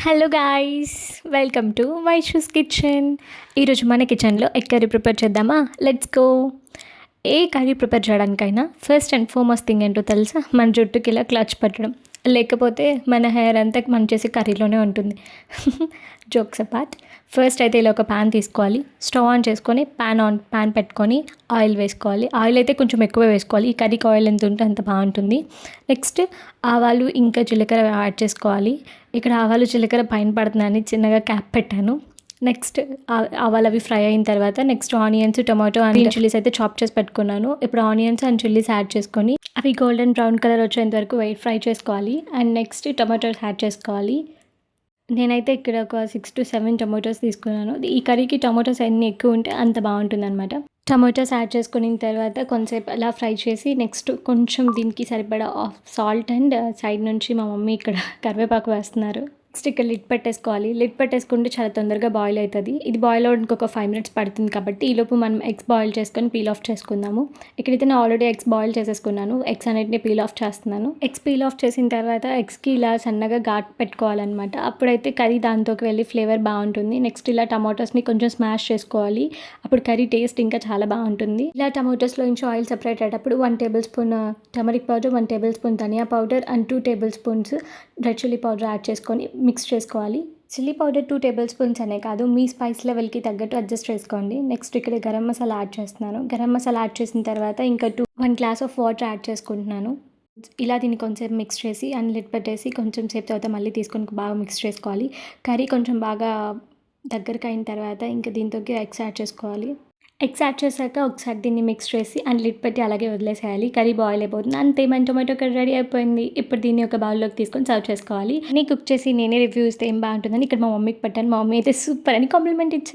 Hello guys, welcome to Vaishu's kitchen. ఈరోజు మన కిచెన్లో ఎగ్ కర్రీ ప్రిపేర్ చేద్దామా? Let's go. ఏ కర్రీ ప్రిపేర్ చేయడానికైనా ఫస్ట్ అండ్ ఫార్మోస్ట్ థింగ్ ఏంటో తెలుసా? మన జుట్టుకి ఇలా క్లచ్ పెట్టడం, లేకపోతే మన హెయిర్ అంతా మనం చేసే కర్రీలోనే ఉంటుంది. జోక్స్ అపార్ట్, ఫస్ట్ అయితే ఇలా ఒక ప్యాన్ తీసుకోవాలి. స్టవ్ ఆన్ చేసుకొని ప్యాన్ పెట్టుకొని ఆయిల్ వేసుకోవాలి. ఆయిల్ అయితే కొంచెం ఎక్కువ వేసుకోవాలి. ఈ కర్రీకి ఆయిల్ ఎంత ఉంటే అంత బాగుంటుంది. నెక్స్ట్ ఆవాలు ఇంకా జీలకర్ర యాడ్ చేసుకోవాలి. ఇక్కడ ఆవాలు జీలకర్ర పైన పడుతుందని చిన్నగా క్యాప్ పెట్టాను. నెక్స్ట్ ఆవాలు అవి ఫ్రై అయిన తర్వాత next onions, tomato and green chillies అయితే చాప్ చేసి పెట్టుకున్నాను. ఇప్పుడు ఆనియన్స్ అండ్ చిల్లీస్ యాడ్ చేసుకొని అవి గోల్డెన్ బ్రౌన్ కలర్ వచ్చేంత వరకు ఫ్రై చేసుకోవాలి. అండ్ నెక్స్ట్ టొమాటోస్ యాడ్ చేసుకోవాలి. నేనైతే ఇక్కడ ఒక 6 to 7 టొమాటోస్ తీసుకున్నాను. ఈ కర్రీకి టొమాటోస్ ఎన్ని ఎక్కువ ఉంటే అంత బాగుంటుంది అనమాట. టొమాటోస్ యాడ్ చేసుకున్న తర్వాత కొంచెంసేపు అలా ఫ్రై చేసి నెక్స్ట్ కొంచెం దీనికి సరిపడా సాల్ట్ అండ్ సైడ్ నుంచి మా మమ్మీ ఇక్కడ కరివేపాకు వేస్తున్నారు. నెక్స్ట్ ఇక్కడ లిడ్ పెట్టేసుకోవాలి. లిడ్ పెట్టేసుకుంటే చాలా తొందరగా బాయిల్ అవుతుంది. ఇది బాయిల్ అవ్వడానికి ఒక 5 minutes పడుతుంది కాబట్టి ఈలోపు మనం ఎగ్స్ బాయిల్ చేసుకొని పీల్ ఆఫ్ చేసుకుందాము. ఇక్కడైతే నేను ఆల్రెడీ ఎగ్స్ బాయిల్ చేసేసుకున్నాను. ఎగ్స్ అన్నిటిని పీల్ ఆఫ్ చేస్తున్నాను. ఎగ్స్ పీల్ ఆఫ్ చేసిన తర్వాత ఎగ్స్కి ఇలా సన్నగా ఘాట్ పెట్టుకోవాలన్నమాట. అప్పుడైతే కర్రీ దాంతోకి వెళ్ళి ఫ్లేవర్ బాగుంటుంది. నెక్స్ట్ ఇలా టమాటోస్ని కొంచెం స్మాష్ చేసుకోవాలి. అప్పుడు కర్రీ టేస్ట్ ఇంకా చాలా బాగుంటుంది. ఇలా టమాటోస్లో నుంచి ఆయిల్ సెపరేట్ అయ్యేటప్పుడు 1 tablespoon turmeric powder, 1 tablespoon dhania powder and 2 tablespoons red chilli powder add చేసుకొని మిక్స్ చేసుకోవాలి. చిల్లీ పౌడర్ 2 tablespoons అనే కాదు, మీ స్పైస్ లెవెల్కి తగ్గట్టు అడ్జస్ట్ చేసుకోండి. నెక్స్ట్ ఇక్కడ గరం మసాలా యాడ్ చేస్తున్నాను. గరం మసాలా యాడ్ చేసిన తర్వాత ఇంకా 1 glass of వాటర్ యాడ్ చేసుకుంటున్నాను. ఇలా దీన్ని కొంచెం మిక్స్ చేసి అండ్ లిడ్ పెట్టేసి కొంచెం సేపు తర్వాత మళ్ళీ తీసుకొని బాగా మిక్స్ చేసుకోవాలి. కర్రీ కొంచెం బాగా దగ్గరకు అయిన తర్వాత ఇంకా దీంతోకి ఎగ్స్ యాడ్ చేసుకోవాలి. ఎగ్స్ యాడ్ చేశాక ఒకసారి దీన్ని మిక్స్ చేసి అండ్ లిడ్ పెట్టి అలాగే వదిలేసేయాలి. కర్రీ బాయిల్ అయిపోతుంది. అంతే, మన టొమాటో కర్రీ రెడీ అయిపోయింది. ఇప్పుడు దీన్ని ఒక బౌల్లోకి తీసుకొని సర్వ్ చేసుకోవాలి. నేను కుక్ చేసి నేనే రివ్యూ ఇస్తే ఏం బాగుంటుందని ఇక్కడ మా మమ్మీకి పెట్టాను. మా మమ్మీ అయితే సూపర్ అని కాంప్లిమెంట్ ఇచ్చారు.